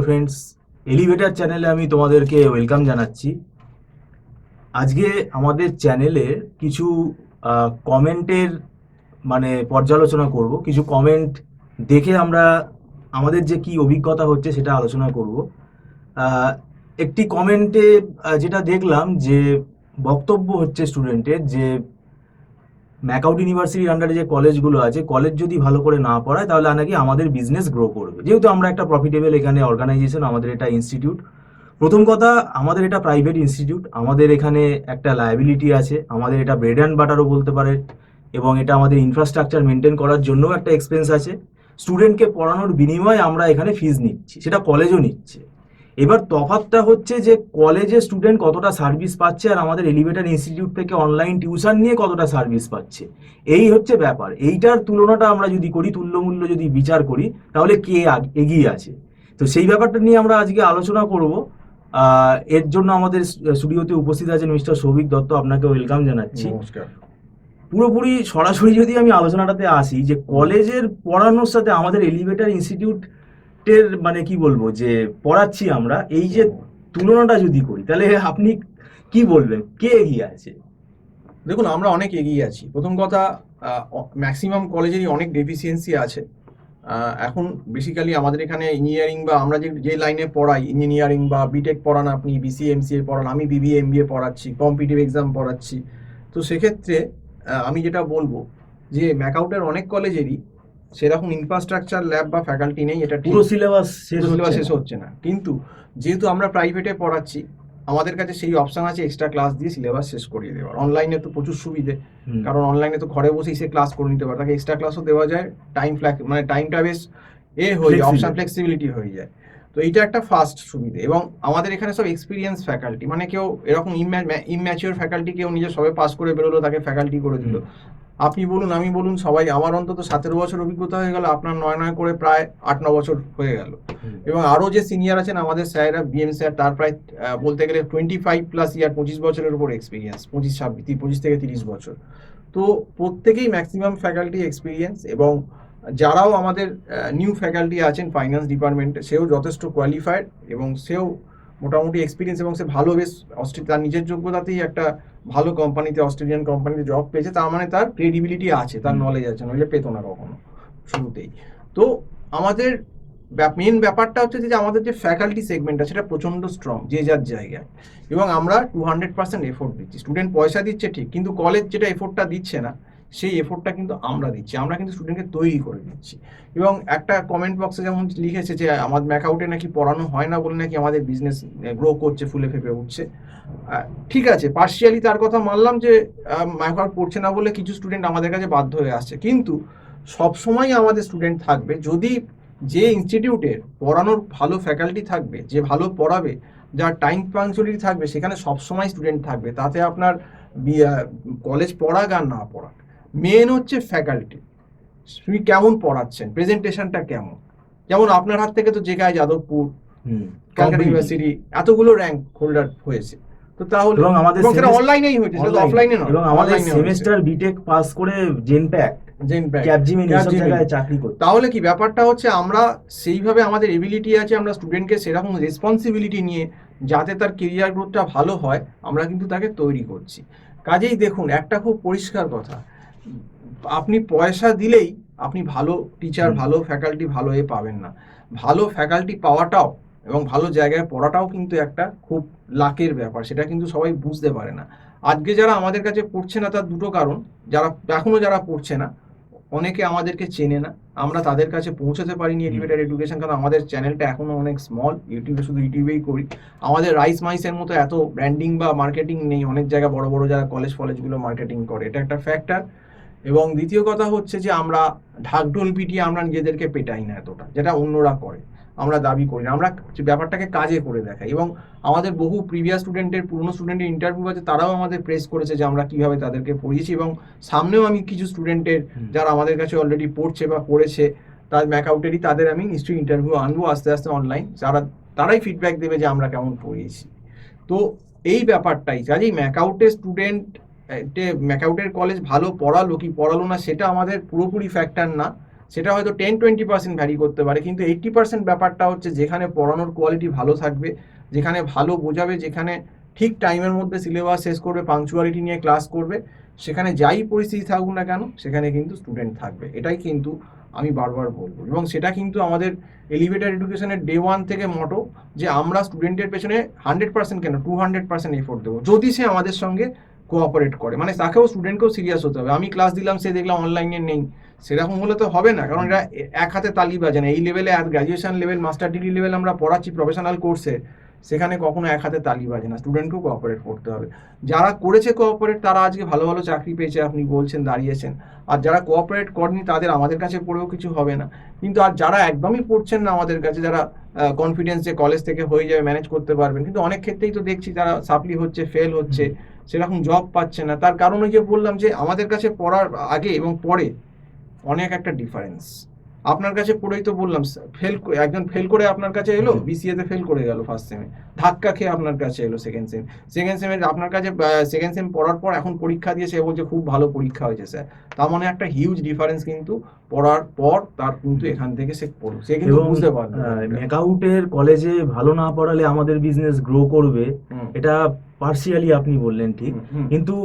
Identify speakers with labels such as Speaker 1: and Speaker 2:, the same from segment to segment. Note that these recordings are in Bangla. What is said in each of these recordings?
Speaker 1: ফ্রেন্ডস, এলিভেটর চ্যানেলে আমি তোমাদেরকে ওয়েলকাম জানাচ্ছি। আজকে আমাদের চ্যানেলে কিছু কমেন্টের পর্যালোচনা করব। কিছু কমেন্ট দেখে আমরা আমাদের যে কি অভিজ্ঞতা হচ্ছে সেটা আলোচনা করব। আহ, একটি কমেন্টে যেটা দেখলাম যে বক্তব্য হচ্ছে স্টুডেন্টের যে ম্যাকআউট ইউনিভার্সিটির আন্ডারে যে কলেজগুলো আছে, কলেজ যদি ভালো করে না পড়ায় তাহলে নাকি আমাদের বিজনেস গ্রো করবে। যেহেতু আমরা একটা প্রফিটেবল এখানে অর্গানাইজেশন, আমাদের এটা ইনস্টিটিউট। প্রথম কথা, আমাদের এটা প্রাইভেট ইনস্টিটিউট, আমাদের এখানে একটা লায়াবিলিটি আছে, আমাদের এটা ব্রেড অ্যান্ড বাটারও বলতে পারে, এবং এটা আমাদের ইনফ্রাস্ট্রাকচার মেনটেন করার জন্যও একটা এক্সপেন্স আছে। স্টুডেন্টকে পড়ানোর বিনিময়ে আমরা এখানে ফিজ নিচ্ছি, সেটা কলেজও নিচ্ছে। এবার তফাৎটা হচ্ছে যে কলেজে স্টুডেন্ট কতটা সার্ভিস পাচ্ছে আর আমাদের এলিভেটর ইনস্টিটিউট থেকে অনলাইন টিউশন নিয়ে কতটা সার্ভিস পাচ্ছে, এই হচ্ছে ব্যাপার। এইটার তুলনাটা আমরা যদি করি, তুল্যমূল্য যদি বিচার করি, তাহলে কে এগিয়ে আছে, তো সেই ব্যাপারটা নিয়ে আমরা আজকে আলোচনা করব। এর জন্য আমাদের স্টুডিওতে উপস্থিত আছেন মিস্টার সৌভিক দত্ত, আপনাকে ওয়েলকাম জানাচ্ছি।
Speaker 2: নমস্কার।
Speaker 1: পুরোপুরি সরাসরি যদি আমি আলোচনাটাতে আসি, যে কলেজের পড়ানোর সাথে আমাদের এলিভেটর ইনস্টিটিউটের কি বলবো যে পড়াচ্ছি আমরা, এই যে তুলনাটা যদি করি, তাহলে আপনি কি বলবেন, কে এগিয়ে আছে?
Speaker 2: দেখুন, আমরা অনেক এগিয়ে আছি। প্রথম কথা, ম্যাক্সিমাম কলেজেরই অনেক ডেফিসিয়েন্সি আছে। এখন বেসিক্যালি আমাদের এখানে ইঞ্জিনিয়ারিং বা আমরা যে লাইনে পড়াই, ইঞ্জিনিয়ারিং বা বিটেক পড়ান, আপনি বিসিএ এমসিএ পড়ান, আমি বিবিএ এমবিএ পড়াচ্ছি, কম্পিটিটিভ এক্সাম পড়াচ্ছি। তো সেক্ষেত্রে আমি যেটা বলবো যে ম্যাকআউটের অনেক কলেজেরই সেরকম ইনফ্রাস্ট্রাকচার, ল্যাব বা ফ্যাকাল্টি নেই। এটা
Speaker 1: পুরো সিলেবাস
Speaker 2: শেষ হচ্ছে না। কিন্তু যেহেতু আমরা প্রাইভেটে পড়াচ্ছি, আমাদের কাছে সেই অপশন আছে এক্সট্রা ক্লাস দিয়ে সিলেবাস শেষ করিয়ে দেওয়ার। অনলাইনে তো প্রচুর সুবিধে, কারণ অনলাইনে তো ঘরে বসেই সে ক্লাস করে নিতে পারে, তাকে এক্সট্রা ক্লাসও দেওয়া যায়। টাইমটা বেশ হয়ে যায়, অপশন ফ্লেক্সিবিলিটি হয়ে যায়। তো এইটা একটা ফার্স্ট সুবিধে। এবং আমাদের এখানে সব এক্সপিরিয়েন্স ফ্যাকাল্টি, কেউ এরকম ইম্যাচিওর ফ্যাকাল্টি, কেউ নিজে সবে পাস করে বেরোলো তাকে ফ্যাকাল্টি করে দিল। আপনি বলুন, আমি বলুন, সবাই, আমার অন্তত 17 বছর অভিজ্ঞতা হয়ে গেল, আপনার 9 করে প্রায় 8-9 বছর হয়ে গেল। এবং আরও যে সিনিয়র আছেন আমাদের স্যারেরা, বিএম স্যার, তার প্রায় বলতে গেলে 25+ ইয়ার, 25 বছরের উপর এক্সপিরিয়েন্স, 25 থেকে 30 বছর। তো প্রত্যেকেই ম্যাক্সিমাম ফ্যাকাল্টি এক্সপিরিয়েন্স। এবং যারাও আমাদের নিউ ফ্যাকাল্টি আছেন ফাইন্যান্স ডিপার্টমেন্টে, সেও যথেষ্ট কোয়ালিফাইড এবং সেও মোটামুটি এক্সপিরিয়েন্স, এবং সে ভালো বেশ তার নিজের যোগ্যতাতেই একটা ভালো কোম্পানিতে, অস্ট্রেলিয়ান কোম্পানিতে জব পেয়েছে। তার মানে তার ক্রেডিবিলিটি আছে, তার নলেজ আছে, নইলে পেতো না কখনো শুরুতেই। তো আমাদের মেন ব্যাপারটা হচ্ছে যে আমাদের যে ফ্যাকাল্টি সেগমেন্টটা, সেটা প্রচণ্ড স্ট্রং যে যার জায়গায়। এবং আমরা 200% এফোর্ট দিচ্ছি। স্টুডেন্ট পয়সা দিচ্ছে ঠিক, কিন্তু কলেজ যেটা এফোর্টটা দিচ্ছে না, সেই এফোর্টটা কিন্তু আমরা দিচ্ছি। আমরা কিন্তু স্টুডেন্টকে তৈরি করে দিচ্ছি। এবং একটা কমেন্ট বক্সে যেমন লিখেছে যে আমাদের ম্যাকআউটে নাকি পড়ানো হয় না বলে নাকি আমাদের বিজনেস গ্রো করছে, ফুলে ফেপে উঠছে। ঠিক আছে, পার্শিয়ালি তার কথা মানলাম যে ম্যাকআউট পড়ছে না বলে কিছু স্টুডেন্ট আমাদের কাছে বাধ্য হয়ে আসছে, কিন্তু সবসময় আমাদের স্টুডেন্ট থাকবে যদি যে ইনস্টিটিউটের পড়ানোর ভালো ফ্যাকাল্টি থাকবে, যে ভালো পড়াবে, যার টাইম পাংচুয়ালিটি থাকবে, সেখানে সবসময় স্টুডেন্ট থাকবে। তাতে আপনার কলেজ পড়াক আর না পড়াক, মেন হচ্ছে ফ্যাকাল্টি। তুমি কেমন পড়াচ্ছেন, প্রেজেন্টেশনটা কেমন। যেমন আপনার হাত থেকে তো জেকাই যাদবপুর, ক্যালকাটা ইউনিভার্সিটি এতগুলো র্যাঙ্ক হোল্ডার হয়েছে। তো তাহলে
Speaker 1: এবং আমাদের
Speaker 2: অনলাইনেই হয়েছে, সেটা অফলাইনে নয়।
Speaker 1: এবং আমাদের সেমিস্টার বিটেক পাস করে চাকরি করতে।
Speaker 2: তাহলে কি ব্যাপারটা হচ্ছে, আমরা সেইভাবে আমাদের এবিলিটি আছে, আমরা স্টুডেন্টকে সেরকম রেসপন্সিবিলিটি নিয়ে যাতে তার কেরিয়ার গ্রোথটা ভালো হয়, আমরা কিন্তু তাকে তৈরি করছি। কাজেই দেখুন, একটা খুব পরিষ্কার কথা, আপনি পয়সা দিলেই আপনি ভালো টিচার, ভালো ফ্যাকাল্টি, ভালো পাবেন না। ভালো ফ্যাকাল্টি পাওয়াটাও এবং ভালো জায়গায় পড়াটাও কিন্তু একটা খুব লাকের ব্যাপার, সেটা কিন্তু সবাই বুঝতে পারে না। আজকে যারা আমাদের কাছে পড়ছে না, তার দুটো কারণ। যারা পড়ছে না, অনেকে আমাদেরকে চেনে না, আমরা তাদের কাছে পৌঁছাতে পারিনি এলিভেটর এডুকেশন, কারণ আমাদের চ্যানেলটা এখনো অনেক স্মল। শুধু ইউটিউবেই করি। আমাদের রাইস মাইসের মতো এত ব্র্যান্ডিং বা মার্কেটিং নেই। অনেক জায়গায় বড় বড় যারা কলেজগুলো মার্কেটিং করে, এটা একটা ফ্যাক্টর। এবং দ্বিতীয় কথা হচ্ছে যে আমরা ঢাকঢোল পিটিয়ে আমরা নিজেদেরকে পেটাই না এতটা, যেটা অন্যরা করে, আমরা দাবি করি না। আমরা ব্যাপারটাকে কাজে করে দেখাই। এবং আমাদের বহু প্রিভিয়াস পুরনো স্টুডেন্টের ইন্টারভিউ আছে, তারাও আমাদের প্রেস করেছে যে আমরা কিভাবে তাদেরকে পড়িয়েছি। এবং সামনেও আমি কিছু স্টুডেন্টের, যারা আমাদের কাছে অলরেডি পড়ছে বা পড়েছে, তার ম্যাকআউটেরই, তাদের আমি নিশ্চয়ই ইন্টারভিউ আনবো আস্তে আস্তে অনলাইন, তারাই ফিডব্যাক দেবে যে আমরা কেমন পড়িয়েছি। তো এই ব্যাপারটাই, কাজেই ম্যাকআউটের কলেজ ভালো পড়ালো কি পড়ালো না, সেটা আমাদের পুরোপুরি ফ্যাক্টর না। সেটা হয়তো 10-20% ভ্যারি করতে পারে, কিন্তু 80% ব্যাপারটা হচ্ছে যেখানে পড়ানোর কোয়ালিটি ভালো থাকবে, যেখানে ভালো বোঝাবে, যেখানে ঠিক টাইমের মধ্যে সিলেবাস শেষ করবে, পাংচুয়ালিটি নিয়ে ক্লাস করবে, সেখানে যাই পরিস্থিতি থাকুক না কেন সেখানে কিন্তু স্টুডেন্ট থাকবে। এটাই কিন্তু আমি বারবার বলবো, এবং সেটা কিন্তু আমাদের এলিভেটেড এডুকেশনের ডে ওয়ান থেকে মটো, যে আমরা স্টুডেন্টের পেছনে 100% কেন 200% এফোর্ট দেবো, যদি সে আমাদের সঙ্গে কোঅপারেট করে। মানে তাকেও, স্টুডেন্টকেও সিরিয়াস হতে হবে। আমি ক্লাস দিলাম, সে দেখলাম অনলাইনে নেই, সেরকম হলে তো হবে না, কারণ এটা এক হাতে তালি বাজে না। এই লেভেলে, graduation level, master degree level আমরা পড়াচ্ছি প্রফেশনাল কোর্সে, সেখানে কখনো এক হাতে তালি বাজে না, স্টুডেন্টকেও কোঅপারেট করতে হবে। যারা করেছে কোঅপারেট তারা আজকে ভালো ভালো চাকরি পেয়েছে, আপনি বলছেন, দাঁড়িয়েছেন। আর যারা কোঅপারেট করেনি তাদের আমাদের কাছে পড়েও কিছু হবে না। কিন্তু আর যারা একদমই পড়ছেন না আমাদের কাছে, যারা কনফিডেন্স যে কলেজ থেকে হয়ে যাবে, ম্যানেজ করতে পারবেন, কিন্তু অনেক ক্ষেত্রেই তো দেখছি তারা সাপ্লি হচ্ছে, ফেল হচ্ছে, সেরকম জব পাচ্ছে না। তার কারণ ওই যে বললাম যে আমাদের কাছে পড়ার আগে এবং পরে অনেক একটা ডিফারেন্স। আপনার কাছে পড়েই তো বললাম, একজন ফেল করে আপনার কাছে এলো, বিসিএ তে ফেল করে গেল ফার্স্ট সেমে, ধাক্কা খেয়ে আপনার কাছে এলো সেকেন্ড সেমে আপনার কাছে, সেকেন্ড সেম পড়ার পর এখন পরীক্ষা দিয়ে সে বলছে খুব ভালো পরীক্ষা হয়েছে স্যার। তার মানে একটা হিউজ ডিফারেন্স কিন্তু পড়ার পর তার কিন্তু এখান থেকে সে পড়লো, সে কিন্তু বুঝতে পারলো।
Speaker 1: মেকআউটের কলেজে ভালো না পড়ালে আমাদের বিজনেস গ্রো করবে, এটা পার্সিয়ালি আপনি বললেন ঠিক, কিন্তু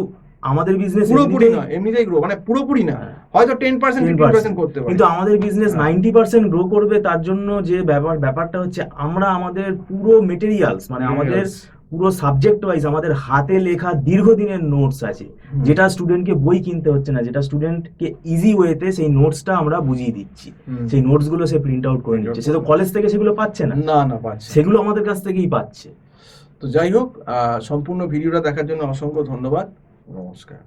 Speaker 1: আমাদের বিজনেস
Speaker 2: পুরোপুরি না, এমনিতেই গ্রো, মানে পুরোপুরি না, হয়তো 10% করতে পারে,
Speaker 1: কিন্তু আমাদের বিজনেস 90% গ্রো করবে। তার জন্য যে ব্যাপারটা হচ্ছে, আমরা আমাদের পুরো মেটেরিয়ালস, মানে আমাদের পুরো সাবজেক্ট ওয়াইজ আমাদের হাতে লেখা দীর্ঘদিনের নোটস আছে, যেটা স্টুডেন্টকে বই কিনতে হচ্ছে না, যেটা স্টুডেন্টকে ইজি ওয়েতে সেই নোটসটা আমরা বুঝিয়ে দিচ্ছি। সেই নোটস গুলো সে প্রিন্ট আউট করে নিচ্ছে, সে তো কলেজ থেকে সেগুলো পাচ্ছে না,
Speaker 2: পাচ্ছে,
Speaker 1: সেগুলো আমাদের কাছ থেকেই পাচ্ছে।
Speaker 2: তো যাই হোক, সম্পূর্ণ ভিডিওটা দেখার জন্য অসংখ্য ধন্যবাদ, নমস্কার।